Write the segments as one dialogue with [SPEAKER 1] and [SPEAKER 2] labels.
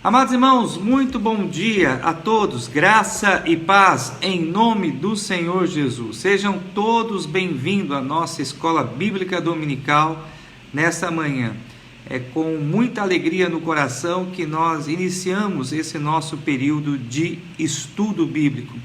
[SPEAKER 1] Amados irmãos, muito bom dia a todos, graça e paz em nome do Senhor Jesus. Sejam todos bem-vindos à nossa Escola Bíblica Dominical nessa manhã. É com muita alegria no coração que nós iniciamos esse nosso período de estudo bíblico.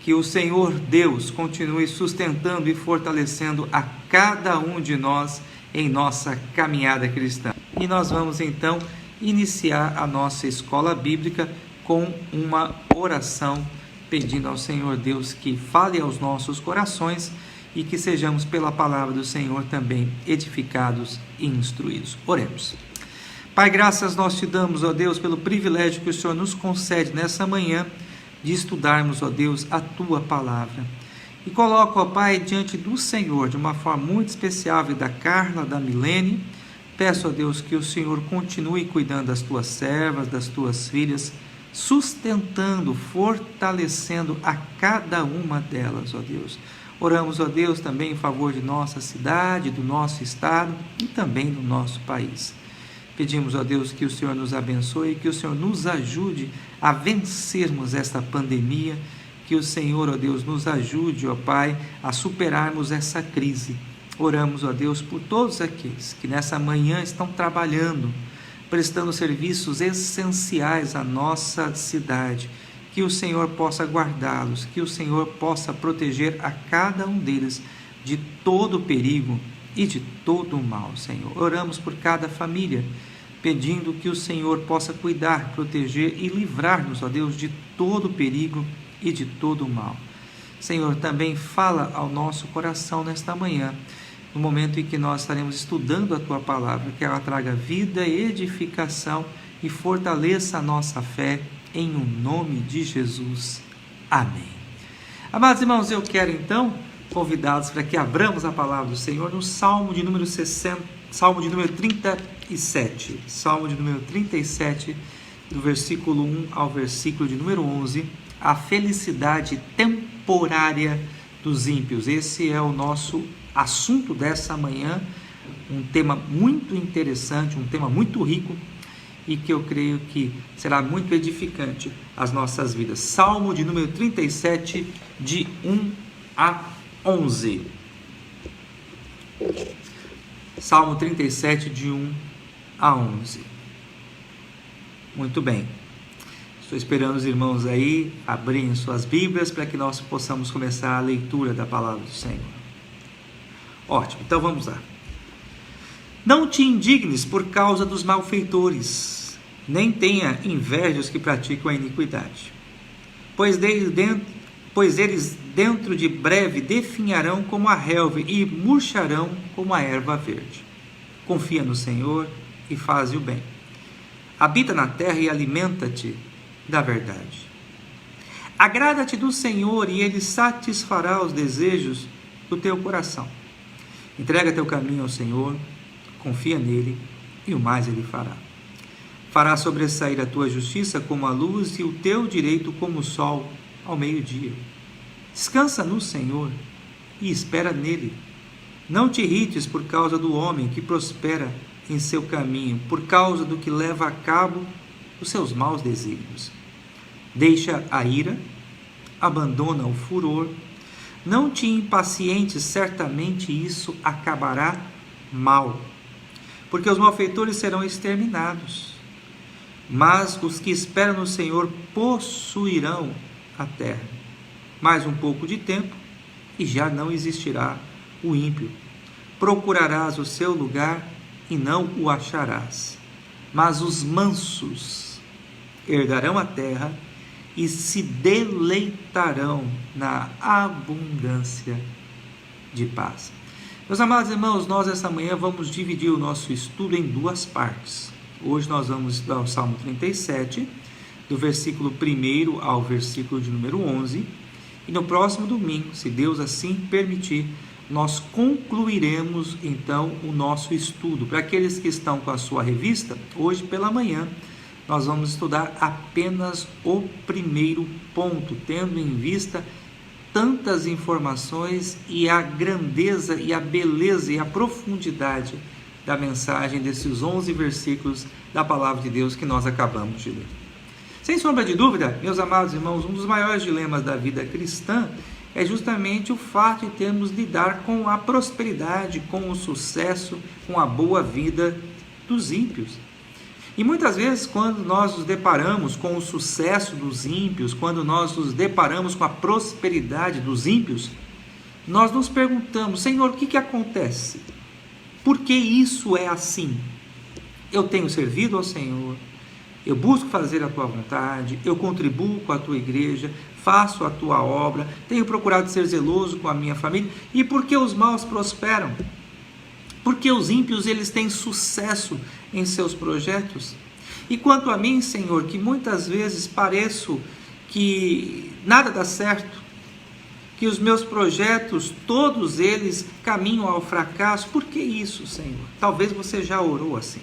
[SPEAKER 1] Que o Senhor Deus continue sustentando e fortalecendo a cada um de nós em nossa caminhada cristã. E nós vamos então iniciar a nossa escola bíblica com uma oração, pedindo ao Senhor Deus que fale aos nossos corações e que sejamos pela palavra do Senhor também edificados e instruídos. Oremos. Pai, graças nós te damos, ó Deus, pelo privilégio que o Senhor nos concede nessa manhã de estudarmos, ó Deus, a tua palavra. E coloco, ó Pai, diante do Senhor, de uma forma muito especial, da Carla, da Milene. Peço a Deus que o Senhor continue cuidando das tuas servas, das tuas filhas, sustentando, fortalecendo a cada uma delas, ó Deus. Oramos, ó Deus, também em favor de nossa cidade, do nosso estado e também do nosso país. Pedimos, ó Deus, que o Senhor nos abençoe, que o Senhor nos ajude a vencermos esta pandemia, que o Senhor, ó Deus, nos ajude, ó Pai, a superarmos essa crise. Oramos, ó Deus, por todos aqueles que nessa manhã estão trabalhando, prestando serviços essenciais à nossa cidade. Que o Senhor possa guardá-los, que o Senhor possa proteger a cada um deles de todo o perigo e de todo o mal, Senhor. Oramos por cada família, pedindo que o Senhor possa cuidar, proteger e livrar-nos, ó Deus, de todo o perigo e de todo o mal. Senhor, também fala ao nosso coração nesta manhã, no momento em que nós estaremos estudando a Tua Palavra, que ela traga vida, edificação e fortaleça a nossa fé, em o nome de Jesus. Amém. Amados irmãos, eu quero então convidá-los para que abramos a Palavra do Senhor no Salmo de número 60, Salmo de número 37. Salmo de número 37, do versículo 1 ao versículo de número 11, a felicidade temporária dos ímpios. Esse é o nosso assunto dessa manhã, um tema muito interessante, um tema muito rico e que eu creio que será muito edificante às nossas vidas. Salmo de número 37, de 1 a 11. Salmo 37, de 1 a 11. Muito bem. Estou esperando os irmãos aí abrirem suas Bíblias para que nós possamos começar a leitura da palavra do Senhor. Ótimo, então vamos lá. Não te indignes por causa dos malfeitores, nem tenha inveja dos que praticam a iniquidade, pois eles dentro de breve definharão como a relva e murcharão como a erva verde. Confia no Senhor e faze o bem. Habita na terra e alimenta-te da verdade. Agrada-te do Senhor e Ele satisfará os desejos do teu coração. Entrega teu caminho ao Senhor, confia nele e o mais Ele fará. Fará sobressair a tua justiça como a luz e o teu direito como o sol ao meio-dia. Descansa no Senhor e espera nele. Não te irrites por causa do homem que prospera em seu caminho, por causa do que leva a cabo os seus maus desígnios. Deixa a ira, abandona o furor, não te impacientes, certamente isso acabará mal, porque os malfeitores serão exterminados, mas os que esperam no Senhor possuirão a terra. Mais um pouco de tempo e já não existirá o ímpio. Procurarás o seu lugar e não o acharás, mas os mansos herdarão a terra e se deleitarão na abundância de paz. Meus amados irmãos, nós essa manhã vamos dividir o nosso estudo em duas partes. Hoje nós vamos estudar o Salmo 37, do versículo 1 ao versículo de número 11. E no próximo domingo, se Deus assim permitir, nós concluiremos então o nosso estudo. Para aqueles que estão com a sua revista, hoje pela manhã, nós vamos estudar apenas o primeiro ponto, tendo em vista tantas informações e a grandeza e a beleza e a profundidade da mensagem desses 11 versículos da palavra de Deus que nós acabamos de ler. Sem sombra de dúvida, meus amados irmãos, um dos maiores dilemas da vida cristã é justamente o fato de termos de lidar com a prosperidade, com o sucesso, com a boa vida dos ímpios. E muitas vezes, quando nós nos deparamos com o sucesso dos ímpios, quando nós nos deparamos com a prosperidade dos ímpios, nós nos perguntamos: Senhor, o que acontece? Por que isso é assim? Eu tenho servido ao Senhor, eu busco fazer a tua vontade, eu contribuo com a tua igreja, faço a tua obra, tenho procurado ser zeloso com a minha família. E por que os maus prosperam? Porque os ímpios, eles têm sucesso em seus projetos. E quanto a mim, Senhor, que muitas vezes pareço que nada dá certo, que os meus projetos, todos eles caminham ao fracasso. Por que isso, Senhor? Talvez você já orou assim.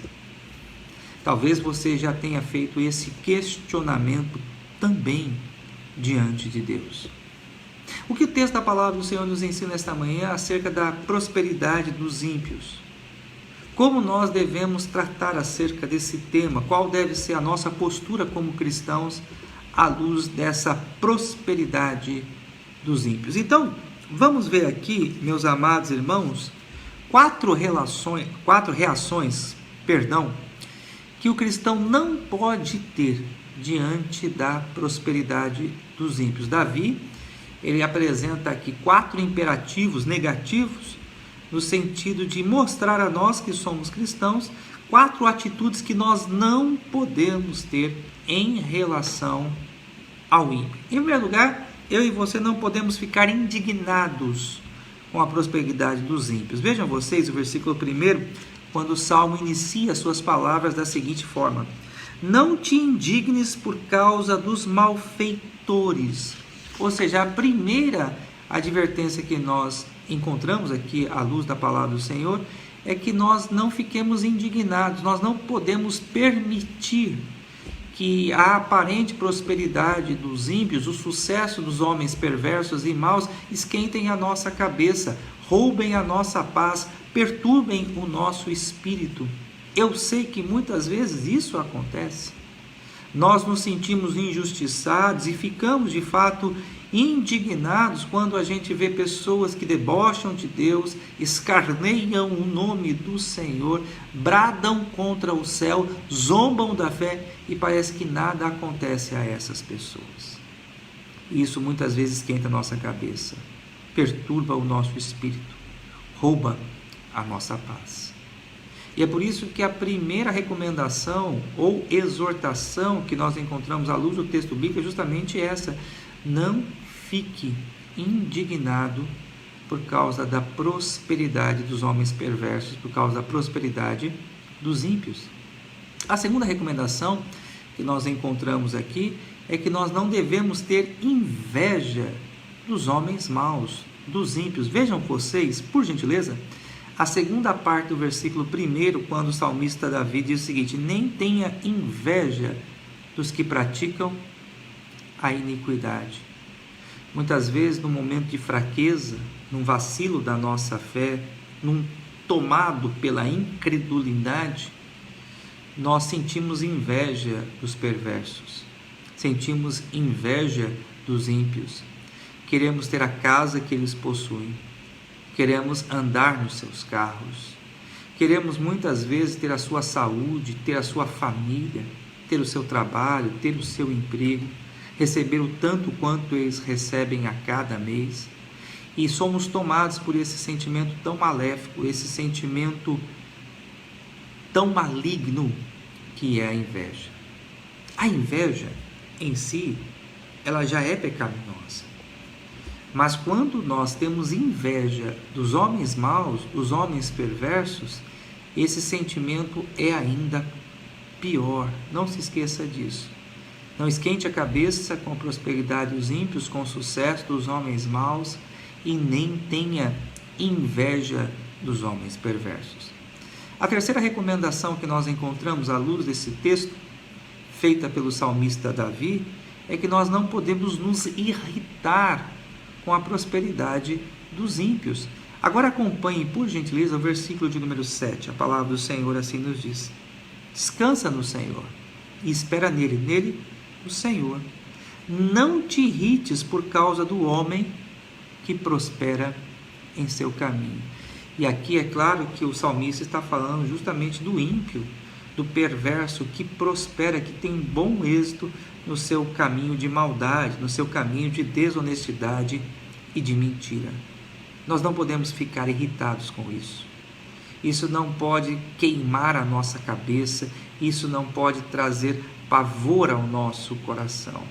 [SPEAKER 1] Talvez você já tenha feito esse questionamento também diante de Deus. O que o texto da palavra do Senhor nos ensina esta manhã acerca da prosperidade dos ímpios? Como nós devemos tratar acerca desse tema? Qual deve ser a nossa postura como cristãos à luz dessa prosperidade dos ímpios? Então, vamos ver aqui, meus amados irmãos, quatro reações, que o cristão não pode ter diante da prosperidade dos ímpios. Davi, ele apresenta aqui 4 imperativos negativos, no sentido de mostrar a nós que somos cristãos, 4 atitudes que nós não podemos ter em relação ao ímpio. Em primeiro lugar, eu e você não podemos ficar indignados com a prosperidade dos ímpios. Vejam vocês o versículo 1, quando o Salmo inicia suas palavras da seguinte forma: não te indignes por causa dos malfeitores. Ou seja, a primeira advertência que nós encontramos aqui à luz da palavra do Senhor é que nós não fiquemos indignados, nós não podemos permitir que a aparente prosperidade dos ímpios, o sucesso dos homens perversos e maus esquentem a nossa cabeça, roubem a nossa paz, perturbem o nosso espírito. Eu sei que muitas vezes isso acontece. Nós nos sentimos injustiçados e ficamos de fato indignados quando a gente vê pessoas que debocham de Deus, escarneiam o nome do Senhor, bradam contra o céu, zombam da fé e parece que nada acontece a essas pessoas. E isso muitas vezes esquenta a nossa cabeça, perturba o nosso espírito, rouba a nossa paz. E é por isso que a primeira recomendação ou exortação que nós encontramos à luz do texto bíblico é justamente essa: não fique indignado por causa da prosperidade dos homens perversos, por causa da prosperidade dos ímpios. A segunda recomendação que nós encontramos aqui é que nós não devemos ter inveja dos homens maus, dos ímpios. Vejam vocês, por gentileza, a segunda parte do versículo 1, quando o salmista Davi diz o seguinte: nem tenha inveja dos que praticam a iniquidade. Muitas vezes, no momento de fraqueza, num vacilo da nossa fé, num tomado pela incredulidade, nós sentimos inveja dos perversos, sentimos inveja dos ímpios, queremos ter a casa que eles possuem, queremos andar nos seus carros, queremos muitas vezes ter a sua saúde, ter a sua família, ter o seu trabalho, ter o seu emprego, receber o tanto quanto eles recebem a cada mês, e somos tomados por esse sentimento tão maléfico, esse sentimento tão maligno que é a inveja. A inveja em si, ela já é pecaminosa. Mas quando nós temos inveja dos homens maus, dos homens perversos, esse sentimento é ainda pior. Não se esqueça disso. Não esquente a cabeça com a prosperidade dos ímpios, com o sucesso dos homens maus, e nem tenha inveja dos homens perversos. A terceira recomendação que nós encontramos à luz desse texto, feita pelo salmista Davi, é que nós não podemos nos irritar com a prosperidade dos ímpios. Agora acompanhe, por gentileza, o versículo de número 7. A palavra do Senhor assim nos diz: descansa no Senhor e espera nele, o Senhor. Não te irrites por causa do homem que prospera em seu caminho. E aqui é claro que o salmista está falando justamente do ímpio, do perverso que prospera, que tem bom êxito no seu caminho de maldade, no seu caminho de desonestidade e de mentira. Nós não podemos ficar irritados com isso. Isso não pode queimar a nossa cabeça, isso não pode trazer pavor ao nosso coração.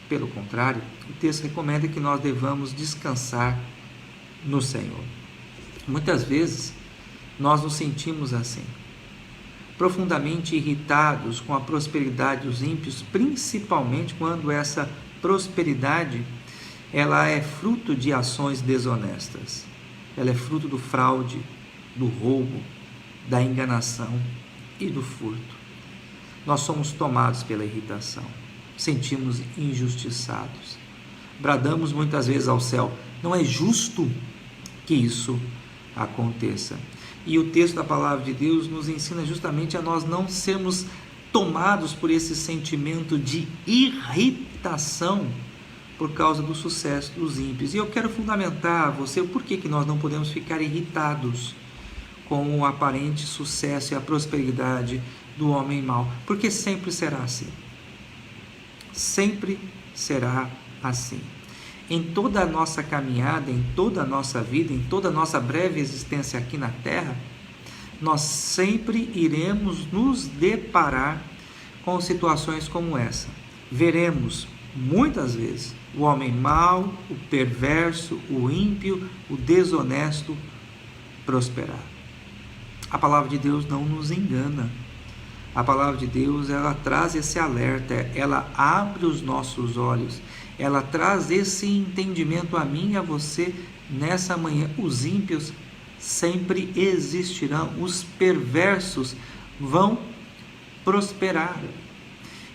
[SPEAKER 1] Pelo contrário, o texto recomenda que nós devamos descansar no Senhor. Muitas vezes nós nos sentimos assim, profundamente irritados com a prosperidade dos ímpios, principalmente quando essa prosperidade ela é fruto de ações desonestas. Ela é fruto do fraude, do roubo, da enganação e do furto. Nós somos tomados pela irritação, sentimos injustiçados, bradamos muitas vezes ao céu: não é justo que isso aconteça. E o texto da palavra de Deus nos ensina justamente a nós não sermos tomados por esse sentimento de irritação por causa do sucesso dos ímpios. E eu quero fundamentar a você o porquê que nós não podemos ficar irritados com o aparente sucesso e a prosperidade do homem mau, porque sempre será assim. Sempre será assim. Em toda a nossa caminhada, em toda a nossa vida, em toda a nossa breve existência aqui na Terra, nós sempre iremos nos deparar com situações como essa. Veremos, muitas vezes, o homem mau, o perverso, o ímpio, o desonesto prosperar. A palavra de Deus não nos engana. A palavra de Deus, ela traz esse alerta, ela abre os nossos olhos, ela traz esse entendimento a mim e a você nessa manhã. Os ímpios sempre existirão, os perversos vão prosperar.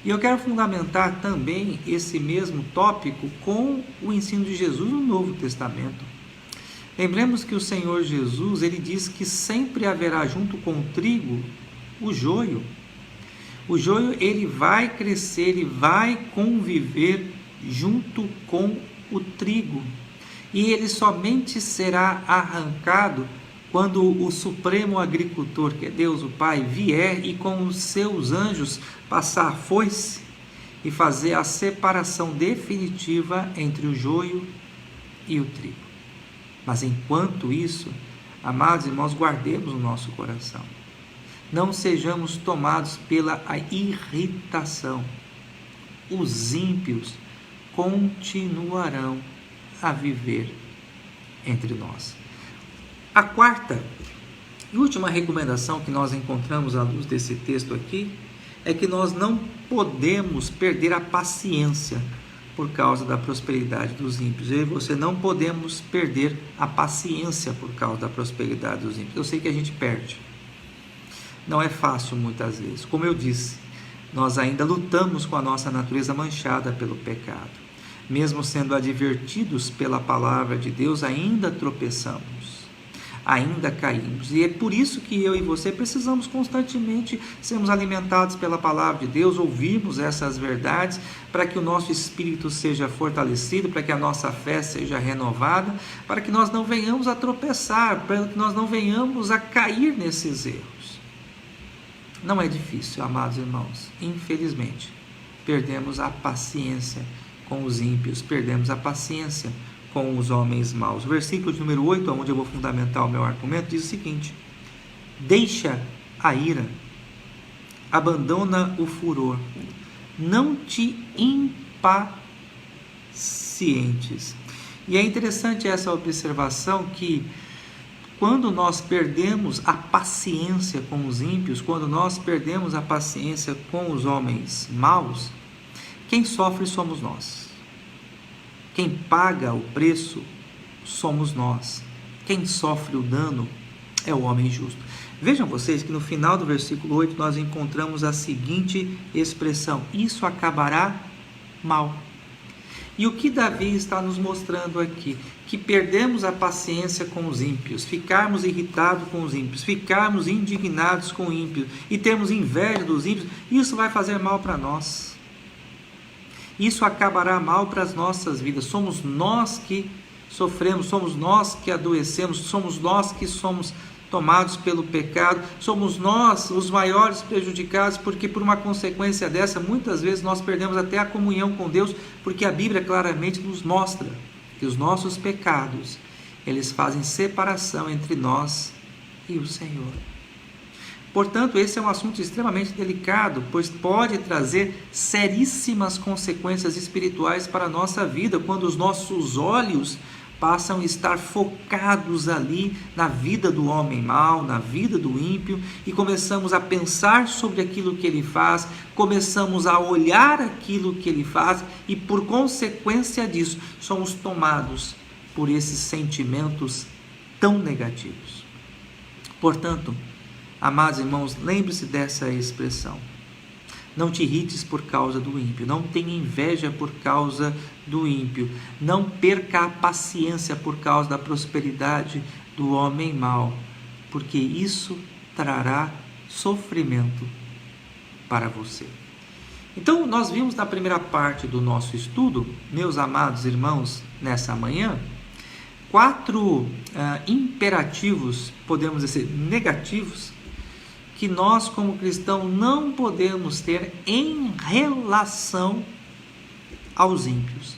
[SPEAKER 1] E eu quero fundamentar também esse mesmo tópico com o ensino de Jesus no Novo Testamento. Lembremos que o Senhor Jesus, ele diz que sempre haverá junto com o trigo o joio. O joio, ele vai crescer, ele vai conviver junto com o trigo. E ele somente será arrancado quando o supremo agricultor, que é Deus o Pai, vier e com os seus anjos passar a foice e fazer a separação definitiva entre o joio e o trigo. Mas enquanto isso, amados irmãos, guardemos o nosso coração. Não sejamos tomados pela irritação. Os ímpios continuarão a viver entre nós. A quarta e última recomendação que nós encontramos à luz desse texto aqui é que nós não podemos perder a paciência por causa da prosperidade dos ímpios. Eu e você não podemos perder a paciência por causa da prosperidade dos ímpios. Eu sei que a gente perde. Não é fácil muitas vezes. Como eu disse, nós ainda lutamos com a nossa natureza manchada pelo pecado. Mesmo sendo advertidos pela palavra de Deus, ainda tropeçamos, ainda caímos. E é por isso que eu e você precisamos constantemente sermos alimentados pela palavra de Deus, ouvirmos essas verdades, para que o nosso espírito seja fortalecido, para que a nossa fé seja renovada, para que nós não venhamos a tropeçar, para que nós não venhamos a cair nesses erros. Não é difícil, amados irmãos. Infelizmente, perdemos a paciência com os ímpios, perdemos a paciência com os homens maus. O versículo de número 8, onde eu vou fundamentar o meu argumento, diz o seguinte: deixa a ira, abandona o furor, não te impacientes. E é interessante essa observação que quando nós perdemos a paciência com os ímpios, quando nós perdemos a paciência com os homens maus, quem sofre somos nós. Quem paga o preço somos nós. Quem sofre o dano é o homem justo. Vejam vocês que no final do versículo 8 nós encontramos a seguinte expressão: isso acabará mal. E o que Davi está nos mostrando aqui? Que perdemos a paciência com os ímpios, ficarmos irritados com os ímpios, ficarmos indignados com os ímpios e termos inveja dos ímpios, isso vai fazer mal para nós. Isso acabará mal para as nossas vidas. Somos nós que sofremos, somos nós que adoecemos, somos nós que somos tomados pelo pecado, somos nós os maiores prejudicados, porque por uma consequência dessa, muitas vezes nós perdemos até a comunhão com Deus, porque a Bíblia claramente nos mostra que os nossos pecados, eles fazem separação entre nós e o Senhor. Portanto, esse é um assunto extremamente delicado, pois pode trazer seríssimas consequências espirituais para a nossa vida, quando os nossos olhos passam a estar focados ali na vida do homem mau, na vida do ímpio, e começamos a pensar sobre aquilo que ele faz, começamos a olhar aquilo que ele faz, e por consequência disso, somos tomados por esses sentimentos tão negativos. Portanto, amados irmãos, lembre-se dessa expressão. Não te irrites por causa do ímpio, não tenha inveja por causa do ímpio, não perca a paciência por causa da prosperidade do homem mau, porque isso trará sofrimento para você. Então, nós vimos na primeira parte do nosso estudo, meus amados irmãos, nessa manhã, 4 imperativos, podemos dizer, negativos, que nós como cristãos não podemos ter em relação aos ímpios.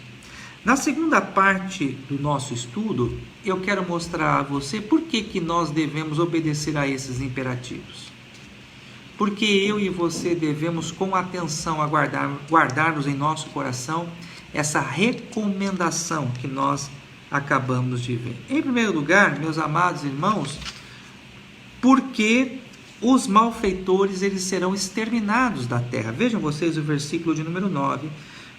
[SPEAKER 1] Na segunda parte do nosso estudo, eu quero mostrar a você por que nós devemos obedecer a esses imperativos. Porque eu e você devemos com atenção guardarmos em nosso coração essa recomendação que nós acabamos de ver. Em primeiro lugar, meus amados irmãos, porque os malfeitores, eles serão exterminados da terra. Vejam vocês o versículo de número 9.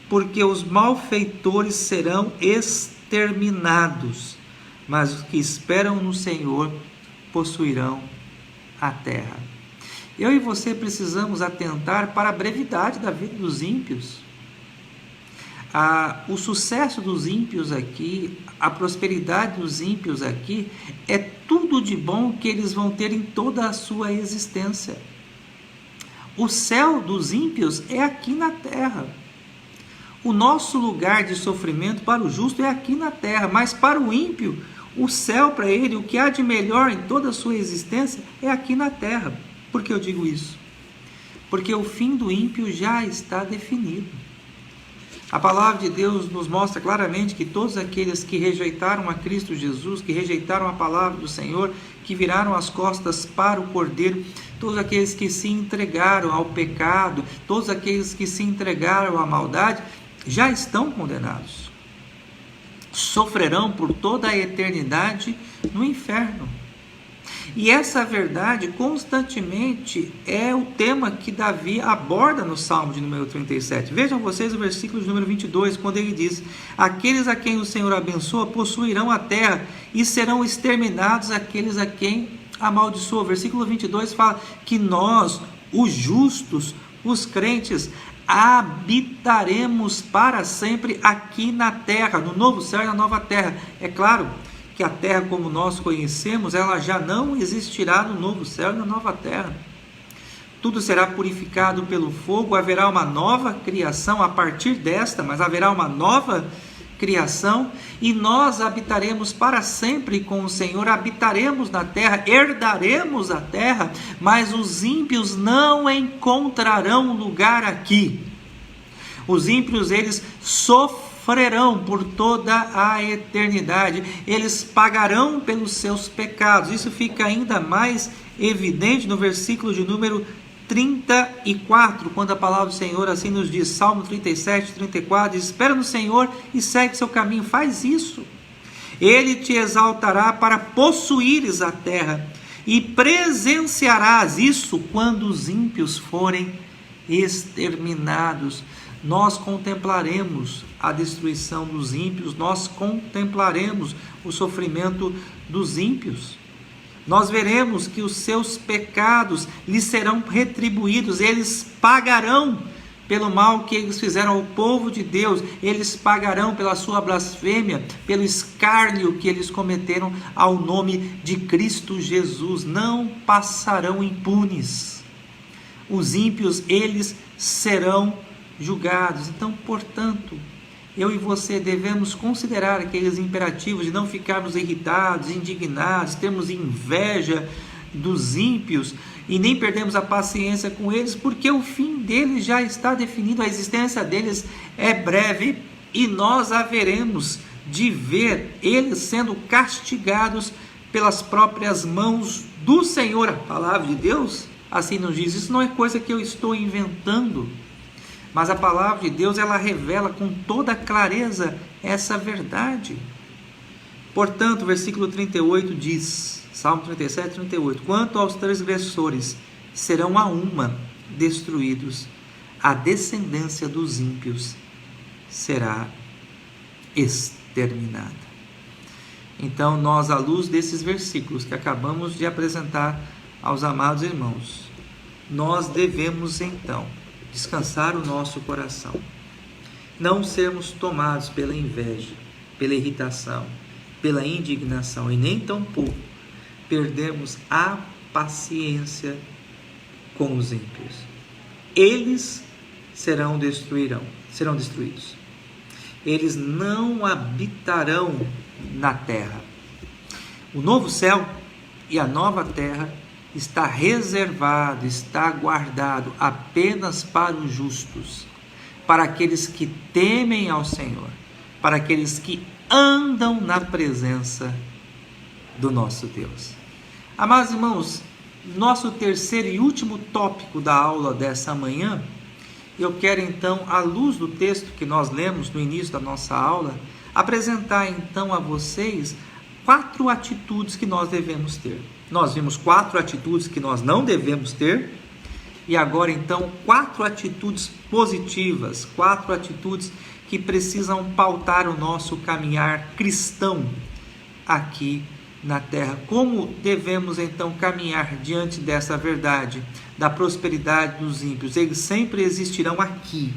[SPEAKER 1] Porque os malfeitores serão exterminados, mas os que esperam no Senhor possuirão a terra. Eu e você precisamos atentar para a brevidade da vida dos ímpios. O sucesso dos ímpios aqui, a prosperidade dos ímpios aqui, é tudo de bom que eles vão ter em toda a sua existência. O céu dos ímpios é aqui na terra. O nosso lugar de sofrimento para o justo é aqui na terra, mas para o ímpio, o céu para ele, o que há de melhor em toda a sua existência, é aqui na terra. Por que eu digo isso? Porque o fim do ímpio já está definido. A palavra de Deus nos mostra claramente que todos aqueles que rejeitaram a Cristo Jesus, que rejeitaram a palavra do Senhor, que viraram as costas para o Cordeiro, todos aqueles que se entregaram ao pecado, todos aqueles que se entregaram à maldade, já estão condenados. Sofrerão por toda a eternidade no inferno. E essa verdade constantemente é o tema que Davi aborda no Salmo de número 37. Vejam vocês o versículo de número 22, quando ele diz: aqueles a quem o Senhor abençoa possuirão a terra, e serão exterminados aqueles a quem amaldiçoa. O versículo 22 fala que nós, os justos, os crentes, habitaremos para sempre aqui na terra, no novo céu e na nova terra. É claro que a terra como nós conhecemos, ela já não existirá no novo céu e na nova terra. Tudo será purificado pelo fogo, haverá uma nova criação a partir desta, mas haverá uma nova criação, e nós habitaremos para sempre com o Senhor, habitaremos na terra, herdaremos a terra, mas os ímpios não encontrarão lugar aqui. Os ímpios, eles sofrerão por toda a eternidade, eles pagarão pelos seus pecados. Isso fica ainda mais evidente no versículo de número 34, quando a palavra do Senhor assim nos diz, Salmo 37, 34, diz: espera no Senhor e segue seu caminho. Faz isso, Ele te exaltará para possuires a terra, e presenciarás isso quando os ímpios forem exterminados. Nós contemplaremos a destruição dos ímpios, nós contemplaremos o sofrimento dos ímpios. Nós veremos que os seus pecados lhes serão retribuídos, eles pagarão pelo mal que eles fizeram ao povo de Deus. Eles pagarão pela sua blasfêmia, pelo escárnio que eles cometeram ao nome de Cristo Jesus. Não passarão impunes. Os ímpios, eles serão julgados. Então, portanto, eu e você devemos considerar aqueles imperativos de não ficarmos irritados, indignados, termos inveja dos ímpios e nem perdemos a paciência com eles, porque o fim deles já está definido, a existência deles é breve e nós haveremos de ver eles sendo castigados pelas próprias mãos do Senhor. A palavra de Deus assim nos diz. Isso não é coisa que eu estou inventando, mas a palavra de Deus, ela revela com toda clareza essa verdade. Portanto, versículo 38 diz, Salmo 37, 38, quanto aos transgressores, serão a uma destruídos, a descendência dos ímpios será exterminada. Então, nós, à luz desses versículos que acabamos de apresentar aos amados irmãos, nós devemos então descansar o nosso coração, não sermos tomados pela inveja, pela irritação, pela indignação e nem tampouco perdermos a paciência com os ímpios. Eles serão destruídos. Eles não habitarão na terra. O novo céu e a nova terra está reservado, está guardado apenas para os justos, para aqueles que temem ao Senhor, para aqueles que andam na presença do nosso Deus. Amados irmãos, nosso terceiro e último tópico da aula dessa manhã, eu quero então, à luz do texto que nós lemos no início da nossa aula, apresentar então a vocês 4 atitudes que nós devemos ter. Nós vimos 4 atitudes que nós não devemos ter, e agora então 4 atitudes positivas, 4 atitudes que precisam pautar o nosso caminhar cristão aqui na terra. Como devemos então caminhar diante dessa verdade da prosperidade dos ímpios? Eles sempre existirão aqui,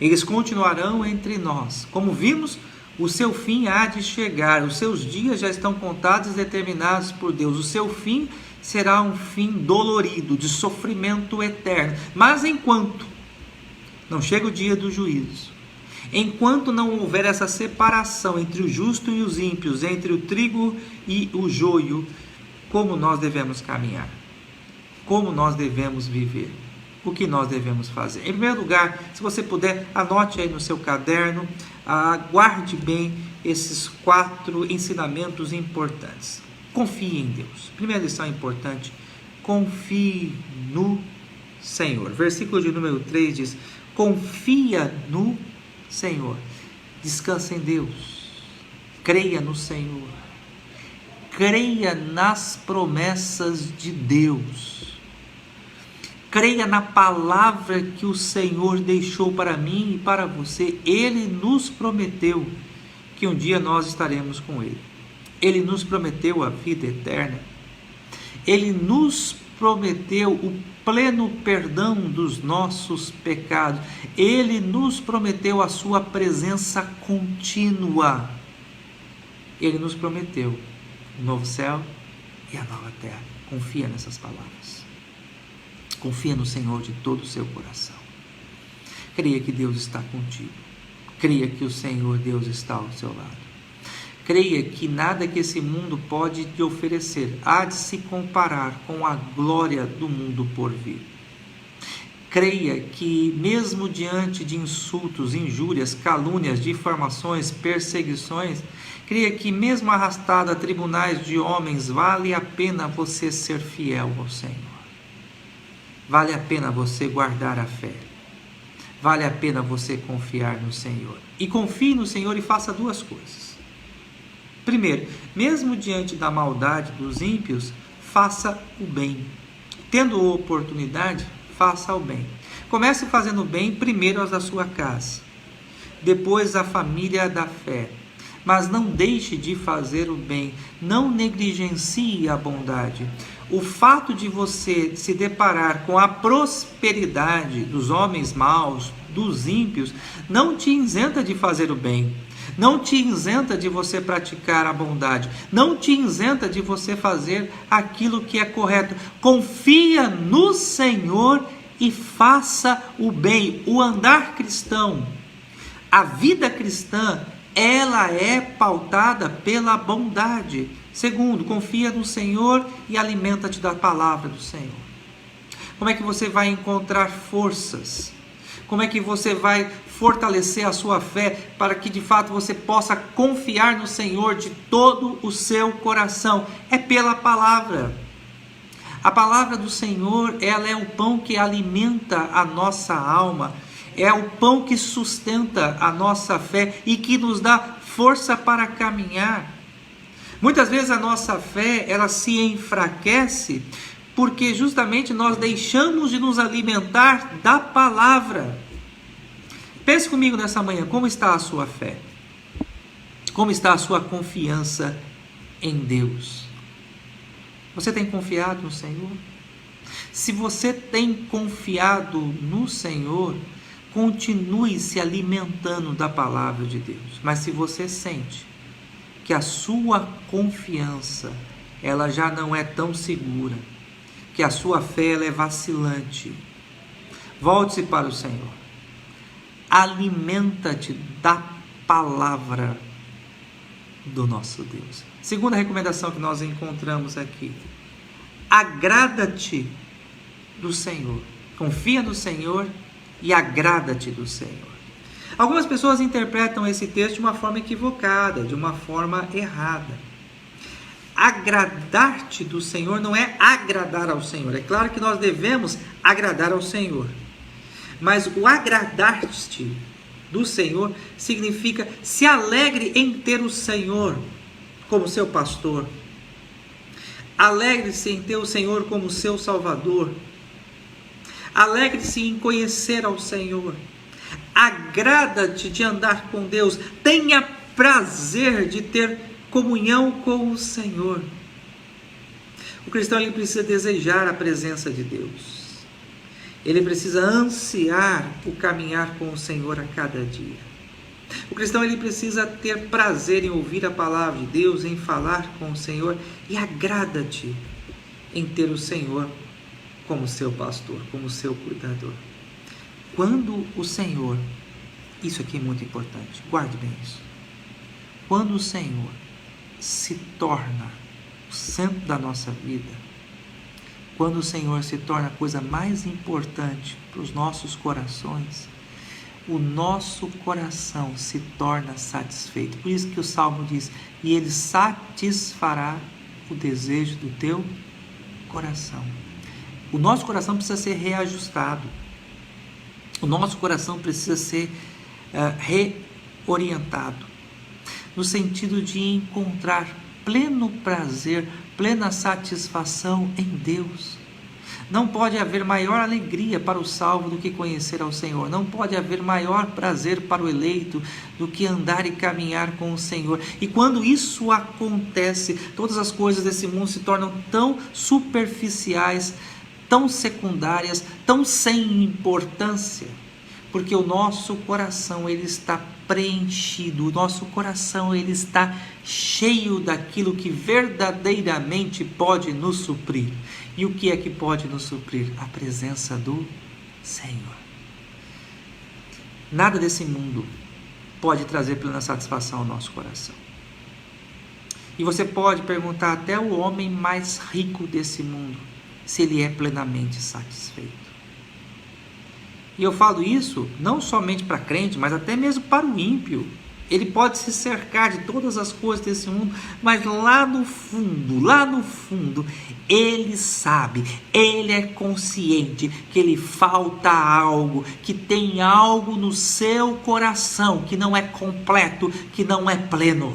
[SPEAKER 1] eles continuarão entre nós. Como vimos, o seu fim há de chegar, os seus dias já estão contados e determinados por Deus. O seu fim será um fim dolorido, de sofrimento eterno. Mas enquanto não chega o dia do juízo, enquanto não houver essa separação entre o justo e os ímpios, entre o trigo e o joio, como nós devemos caminhar? Como nós devemos viver? O que nós devemos fazer? Em primeiro lugar, se você puder, anote aí no seu caderno, guarde bem esses 4 ensinamentos importantes. Confie em Deus. Primeira lição importante: confie no Senhor. Versículo de número 3 diz: confia no Senhor. Descansa em Deus. Creia no Senhor. Creia nas promessas de Deus. Creia na palavra que o Senhor deixou para mim e para você. Ele nos prometeu que um dia nós estaremos com Ele. Ele nos prometeu a vida eterna. Ele nos prometeu o pleno perdão dos nossos pecados. Ele nos prometeu a sua presença contínua. Ele nos prometeu o novo céu e a nova terra. Confia nessas palavras. Confia no Senhor de todo o seu coração. Creia que Deus está contigo. Creia que o Senhor Deus está ao seu lado. Creia que nada que esse mundo pode te oferecer há de se comparar com a glória do mundo por vir. Creia que mesmo diante de insultos, injúrias, calúnias, difamações, perseguições, creia que mesmo arrastado a tribunais de homens, vale a pena você ser fiel ao Senhor. Vale a pena você guardar a fé. Vale a pena você confiar no Senhor. E confie no Senhor e faça 2 coisas. Primeiro, mesmo diante da maldade dos ímpios, faça o bem. Tendo oportunidade, faça o bem. Comece fazendo o bem primeiro aos da sua casa, depois à família da fé. Mas não deixe de fazer o bem, não negligencie a bondade. o fato de você se deparar com a prosperidade dos homens maus, dos ímpios, não te isenta de fazer o bem, não te isenta de você praticar a bondade, não te isenta de você fazer aquilo que é correto. Confia no Senhor e faça o bem. O andar cristão, a vida cristã, ela é pautada pela bondade. Segundo, confia no Senhor e alimenta-te da palavra do Senhor. Como é que você vai encontrar forças? Como é que você vai fortalecer a sua fé para que de fato você possa confiar no Senhor de todo o seu coração? É pela palavra. A palavra do Senhor, ela é o pão que alimenta a nossa alma, é o pão que sustenta a nossa fé e que nos dá força para caminhar. Muitas vezes a nossa fé, ela se enfraquece porque justamente nós deixamos de nos alimentar da palavra. Pense comigo nessa manhã, como está a sua fé? Como está a sua confiança em Deus? Você tem confiado no Senhor? Se você tem confiado no Senhor, continue se alimentando da palavra de Deus. Mas se você sente que a sua confiança, ela já não é tão segura, que a sua fé ela é vacilante, volte-se para o Senhor. Alimenta-te da palavra do nosso Deus. Segunda recomendação que nós encontramos aqui: agrada-te do Senhor. Confia no Senhor e agrada-te do Senhor. Algumas pessoas interpretam esse texto de uma forma equivocada, de uma forma errada. Agradar-te do Senhor não é agradar ao Senhor. É claro que nós devemos agradar ao Senhor, mas o agradar-te do Senhor significa se alegre em ter o Senhor como seu pastor. Alegre-se em ter o Senhor como seu Salvador. Alegre-se em conhecer ao Senhor. Agrada-te de andar com Deus. Tenha prazer de ter comunhão com o Senhor. O cristão ele precisa desejar a presença de Deus. Ele precisa ansiar o caminhar com o Senhor a cada dia. O cristão ele precisa ter prazer em ouvir a palavra de Deus, em falar com o Senhor, e agrada-te em ter o Senhor como seu pastor, como seu cuidador. Quando o Senhor, isso aqui é muito importante, guarde bem isso. Quando o Senhor se torna o centro da nossa vida, quando o Senhor se torna a coisa mais importante para os nossos corações, o nosso coração se torna satisfeito. Por isso que o Salmo diz: e Ele satisfará o desejo do teu coração. O nosso coração precisa ser reajustado. O nosso coração precisa ser reorientado, no sentido de encontrar pleno prazer, plena satisfação em Deus. Não pode haver maior alegria para o salvo do que conhecer ao Senhor. Não pode haver maior prazer para o eleito do que andar e caminhar com o Senhor. E quando isso acontece, todas as coisas desse mundo se tornam tão superficiais, tão secundárias, tão sem importância, porque o nosso coração ele está preenchido, o nosso coração ele está cheio daquilo que verdadeiramente pode nos suprir. E o que é que pode nos suprir? A presença do Senhor. Nada desse mundo pode trazer plena satisfação ao nosso coração. E você pode perguntar até o homem mais rico desse mundo se ele é plenamente satisfeito. E eu falo isso não somente para crente, mas até mesmo para o ímpio. Ele pode se cercar de todas as coisas desse mundo, mas lá no fundo, ele sabe, ele é consciente que lhe falta algo, que tem algo no seu coração que não é completo, que não é pleno.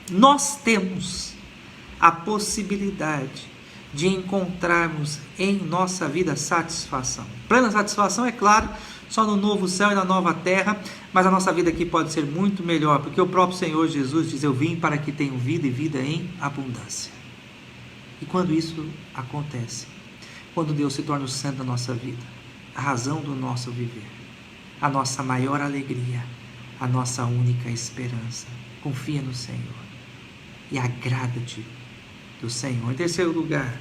[SPEAKER 1] Nós temos a possibilidade de encontrarmos em nossa vida satisfação. Plena satisfação, é claro, só no novo céu e na nova terra, mas a nossa vida aqui pode ser muito melhor, porque o próprio Senhor Jesus diz: eu vim para que tenham vida e vida em abundância. E quando isso acontece, quando Deus se torna o centro da nossa vida, a razão do nosso viver, a nossa maior alegria, a nossa única esperança, confia no Senhor e agrada-te do Senhor. Em terceiro lugar,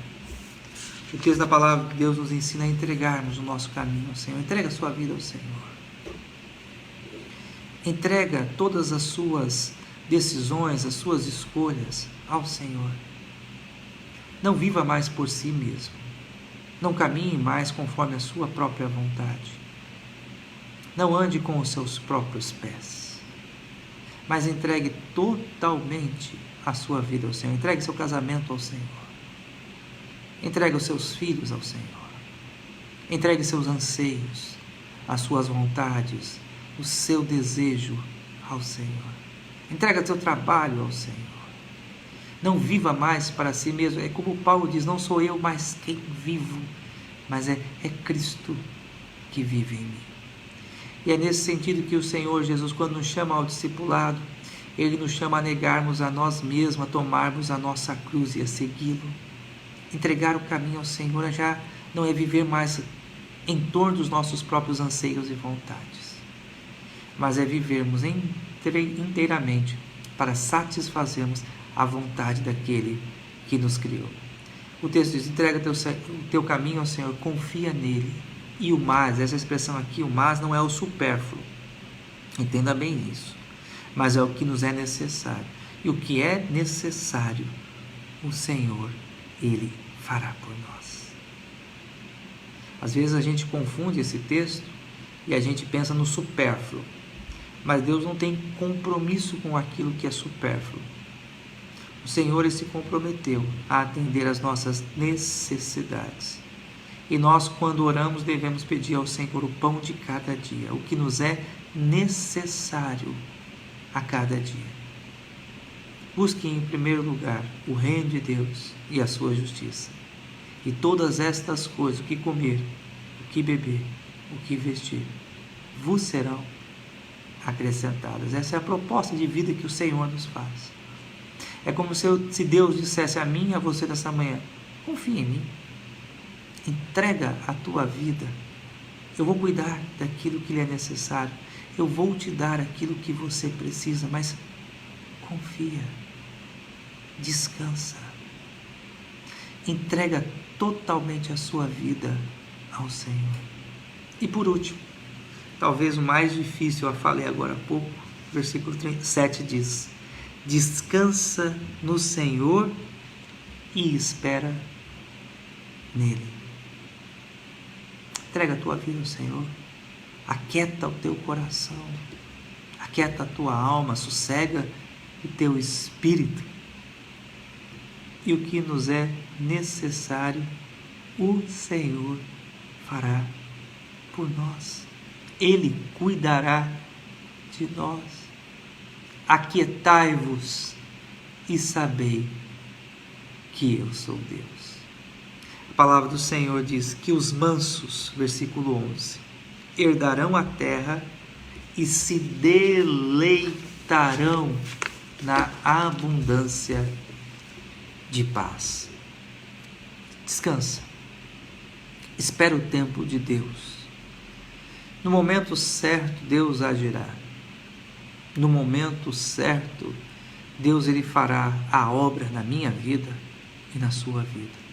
[SPEAKER 1] o texto da palavra de Deus nos ensina a entregarmos o nosso caminho ao Senhor. Entrega a sua vida ao Senhor. Entrega todas as suas decisões, as suas escolhas ao Senhor. Não viva mais por si mesmo. Não caminhe mais conforme a sua própria vontade. Não ande com os seus próprios pés. Mas entregue totalmente a sua vida ao Senhor. Entregue seu casamento ao Senhor. Entregue os seus filhos ao Senhor. Entregue seus anseios, as suas vontades, o seu desejo ao Senhor. Entrega seu trabalho ao Senhor. Não viva mais para si mesmo. É como Paulo diz, não sou eu mais quem vivo, mas é Cristo que vive em mim. E é nesse sentido que o Senhor Jesus, quando nos chama ao discipulado, Ele nos chama a negarmos a nós mesmos, a tomarmos a nossa cruz e a segui-lo. Entregar o caminho ao Senhor já não é viver mais em torno dos nossos próprios anseios e vontades, mas é vivermos inteiramente para satisfazermos a vontade daquele que nos criou. O texto diz, entrega o teu caminho ao Senhor, confia nele. E o mais, essa expressão aqui, o mais não é o supérfluo. Entenda bem isso. Mas é o que nos é necessário. E o que é necessário, o Senhor, Ele fará por nós. Às vezes a gente confunde esse texto e a gente pensa no supérfluo. Mas Deus não tem compromisso com aquilo que é supérfluo. O Senhor se comprometeu a atender às nossas necessidades. E nós, quando oramos, devemos pedir ao Senhor o pão de cada dia, o que nos é necessário a cada dia. Busque em primeiro lugar o reino de Deus e a sua justiça. E todas estas coisas, o que comer, o que beber, o que vestir, vos serão acrescentadas. Essa é a proposta de vida que o Senhor nos faz. É como se Deus dissesse a mim e a você nessa manhã, confia em mim, entrega a tua vida, eu vou cuidar daquilo que lhe é necessário, eu vou te dar aquilo que você precisa, mas confia, descansa, entrega totalmente a sua vida ao Senhor. E por último, talvez o mais difícil, eu falei agora há pouco, versículo 7 diz, descansa no Senhor e espera nele. Entrega a tua vida ao Senhor, aquieta o teu coração, aquieta a tua alma, sossega o teu espírito. E o que nos é necessário, o Senhor fará por nós. Ele cuidará de nós. Aquietai-vos e sabei que eu sou Deus. A palavra do Senhor diz que os mansos, versículo 11, herdarão a terra e se deleitarão na abundância de paz. Descansa. Espera o tempo de Deus. No momento certo, Deus agirá. No momento certo, Deus ele fará a obra na minha vida e na sua vida.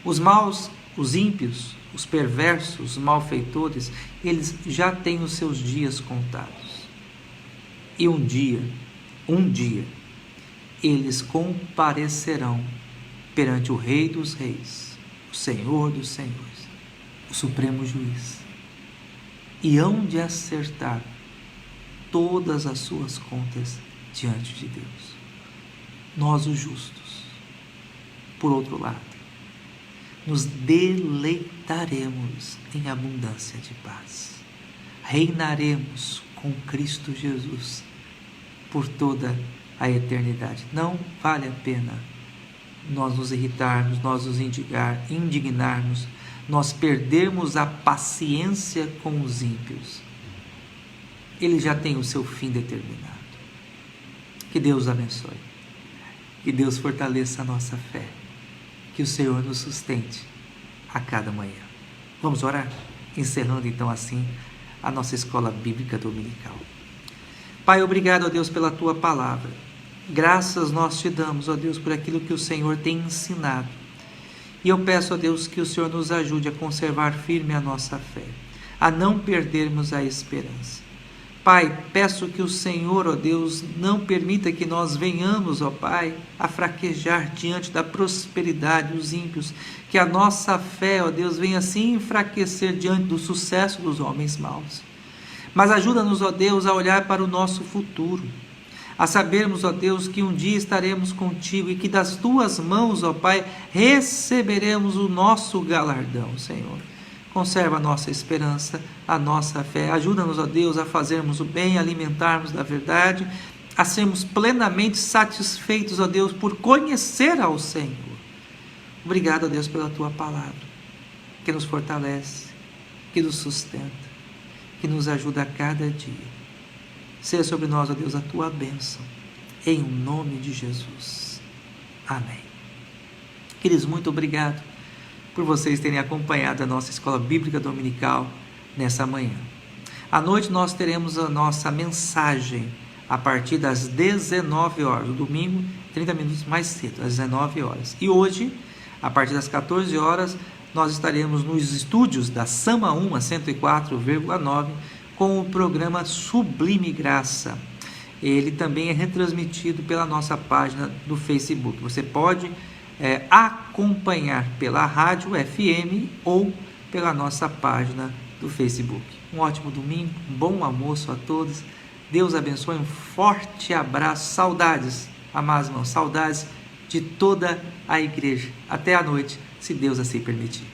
[SPEAKER 1] Os maus, os ímpios, os perversos, os malfeitores, eles já têm os seus dias contados. E um dia, eles comparecerão perante o Rei dos Reis, o Senhor dos Senhores, o Supremo Juiz, e hão de acertar todas as suas contas diante de Deus. Nós, os justos, por outro lado, nos deleitaremos em abundância de paz. Reinaremos com Cristo Jesus por toda a eternidade. Não vale a pena nós nos irritarmos, nós nos indignarmos, nós perdermos a paciência com os ímpios. Ele já tem o seu fim determinado. Que Deus abençoe. Que Deus fortaleça a nossa fé. que o Senhor nos sustente a cada manhã. Vamos orar? Encerrando então assim a nossa escola bíblica dominical. Pai, obrigado, ó Deus, pela tua palavra. Graças nós te damos, ó Deus, por aquilo que o Senhor tem ensinado. E eu peço, ó Deus, que o Senhor nos ajude a conservar firme a nossa fé, a não perdermos a esperança. Pai, peço que o Senhor, ó Deus, não permita que nós venhamos, ó Pai, a fraquejar diante da prosperidade dos ímpios, que a nossa fé, ó Deus, venha assim enfraquecer diante do sucesso dos homens maus. Mas ajuda-nos, ó Deus, a olhar para o nosso futuro, a sabermos, ó Deus, que um dia estaremos contigo e que das tuas mãos, ó Pai, receberemos o nosso galardão, Senhor. Conserva a nossa esperança, a nossa fé. Ajuda-nos, ó Deus, a fazermos o bem, a alimentarmos da verdade, a sermos plenamente satisfeitos, ó Deus, por conhecer ao Senhor. Obrigado, ó Deus, pela tua palavra, que nos fortalece, que nos sustenta, que nos ajuda a cada dia. Seja sobre nós, ó Deus, a tua bênção, em nome de Jesus. Amém. Queridos, muito obrigado por vocês terem acompanhado a nossa escola bíblica dominical nessa manhã. À noite nós teremos a nossa mensagem a partir das 19 horas, no domingo, 30 minutos mais cedo, às 19 horas. E hoje, a partir das 14 horas, nós estaremos nos estúdios da Sama 1 a 104,9 com o programa Sublime Graça. Ele também é retransmitido pela nossa página do Facebook. Você pode acompanhar pela rádio FM ou pela nossa página do Facebook. Um ótimo domingo, um bom almoço a todos. Deus abençoe, um forte abraço, saudades, amados irmãos, saudades de toda a igreja. Até a noite, se Deus assim permitir.